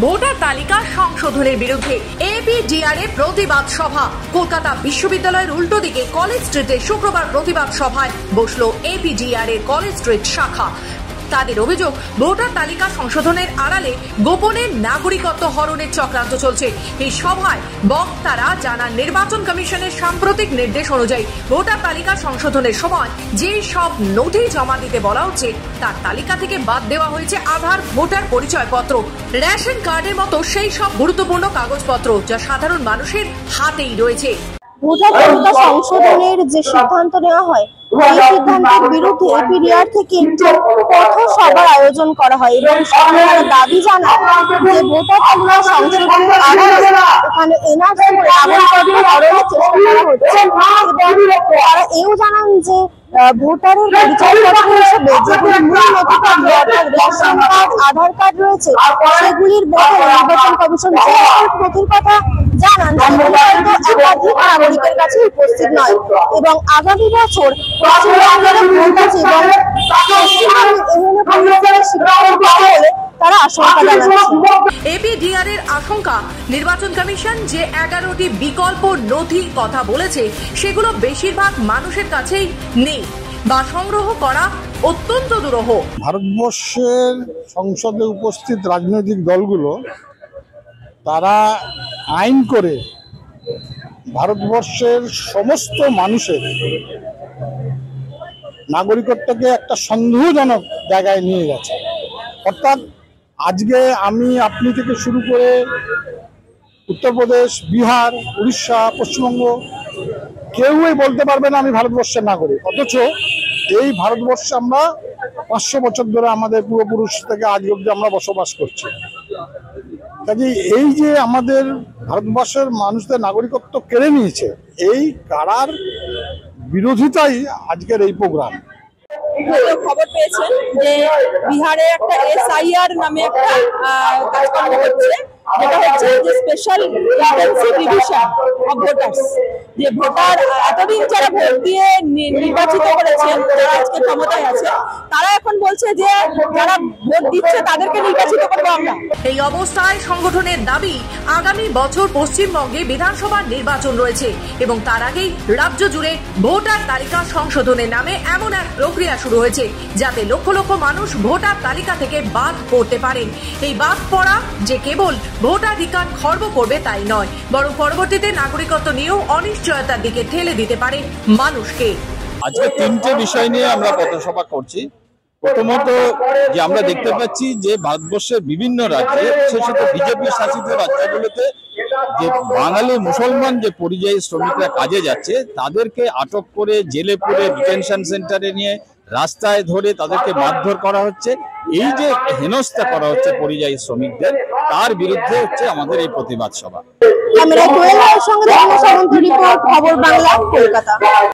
Voter তালিকা সংশোধনের বিরুদ্ধে এপিডিআর এর প্রতিবাদ সভা। কলকাতা বিশ্ববিদ্যালয়ের উল্টো দিকে কলেজ স্ট্রিটে শুক্রবার প্রতিবাদ সভায় বসলো এপিডিআর এর কলেজ স্ট্রিট শাখা। তাদের অভিযোগ, ভোটার তালিকা সংশোধনের আড়ালে গোপনে নাগরিকত্ব হরণের চক্রান্ত চলছে। এই সভায় বক্তারা জানান, নির্বাচন কমিশনের সাম্প্রতিক নির্দেশ অনুযায়ী ভোটার তালিকা সংশোধনের সময় যে সব নথি জমা দিতে বলা হচ্ছে তার তালিকা থেকে বাদ দেওয়া হয়েছে আধার, ভোটার পরিচয়পত্র, রেশন কার্ডের মতো সেই সব গুরুত্বপূর্ণ কাগজপত্র যা সাধারণ মানুষের হাতেই রয়েছে। ভোটার তালিকা সংশোধনের যে সিদ্ধান্ত নেওয়া হয়, এই সিদ্ধান্তের বিরুদ্ধে এপিডিআর থেকে একটি পথসভার আয়োজন করা হয় এবং তারা দাবি জানায় যে ভোটার তালিকা সংশোধনের আড়ালে এখানে এনআরসি করে নাগরিকত্ব হরণের চেষ্টা করা হচ্ছে এবং তারা এও জানান যে ভোটারের পরিচয়পত্র হিসেবে যেগুলি মূল নথিপত্র অর্থাৎ রেশন কার্ড, আধার কার্ড রয়েছে, সেগুলির বদলে নির্বাচন কমিশন যে নথির কথা জানান সেগুলি হয়তো একাধিক নাগরিকের কাছে উপস্থিত নয় এবং আগামী বছর পশ্চিমবঙ্গের ভোট আছে এবং পশ্চিমবঙ্গের বলে তারা আশঙ্কা জানাচ্ছে। এপিডিআর এর আশঙ্কা, নির্বাচন কমিশন যে 11টি বিকল্প নথির কথা বলেছে সেগুলো বেশিরভাগ মানুষের কাছেই নেই বা সংগ্রহ করা অত্যন্ত দুরূহ। ভারতবর্ষের সংসদে উপস্থিত রাজনৈতিক দলগুলো তারা আইন করে ভারতবর্ষের সমস্ত মানুষের নাগরিকত্বকে একটা সন্দেহজনক জায়গায় নিয়ে গেছে। অর্থাৎ আজকে আমি আপনি থেকে শুরু করে উত্তরপ্রদেশ, বিহার, উড়িষ্যা, পশ্চিমবঙ্গ কেউই বলতে পারবে না আমি ভারতবর্ষের নাগরিক, অথচ এই ভারতবর্ষে আমরা 500 বছর ধরে আমাদের পূর্বপুরুষ থেকে আজ অব্দি আমরা বসবাস করছি। কাজে এই যে আমাদের ভারতবর্ষের মানুষদের নাগরিকত্ব কেড়ে নিয়েছে, এই কারার বিরোধিতাই আজকের এই প্রোগ্রাম। খবর পেয়েছেন যে বিহারে একটা এসআইআর নামে একটা কাজকর্ম হচ্ছে, যেটা হচ্ছে যে special intensive revision of voters. যে ভোটার এতদিন যারা ভোট দিয়ে নির্বাচিত করেছেন, যারা আজকে ক্ষমতায় আছে, তারা এখন বলছে যে যারা ভোট দিচ্ছে তাদেরকে নির্বাচিত করবো আমরা। এই অবস্থায় সংগঠনের দাবি, আগামী বছর পশ্চিমবঙ্গে বিধানসভা নির্বাচন রয়েছে এবং তার আগেই রাজ্য জুড়ে ভোটার তালিকা সংশোধনের নামে এমন এক প্রক্রিয়া শুরু হয়েছে যাতে লক্ষ লক্ষ মানুষ ভোটার তালিকা থেকে বাদ পড়তে পারেন। এই বাদ পড়া যে কেবল ভোটাধিকার খর্ব করবে তাই নয়, বরং পরবর্তীতে নাগরিকত্ব নিয়েও অনিশ্চয়তার দিকে ঠেলে দিতে পারে মানুষকে। আজকে 3টে বিষয় নিয়ে আমরা পথসভা করছি। প্রথমত, যে আমরা দেখতে পাচ্ছি যে ভারতবর্ষের বিভিন্ন রাজ্যে, বিশেষত বিজেপি শাসিত রাজ্যগুলোতে যে বাঙালি মুসলমান যে পরিযায়ী শ্রমিকরা কাজে যাচ্ছে তাদেরকে আটক করে জেলে পুরে ডিটেনশন সেন্টারে নিয়ে রাস্তায় ধরে তাদেরকে মারধর করা হচ্ছে। এই যে হেনস্থা করা হচ্ছে পরিযায়ী শ্রমিকদের, তার বিরুদ্ধে হচ্ছে আমাদের এই প্রতিবাদ সভা। ক্যামেরায় কোয়েলের সঙ্গে খবর বাংলা, কলকাতা।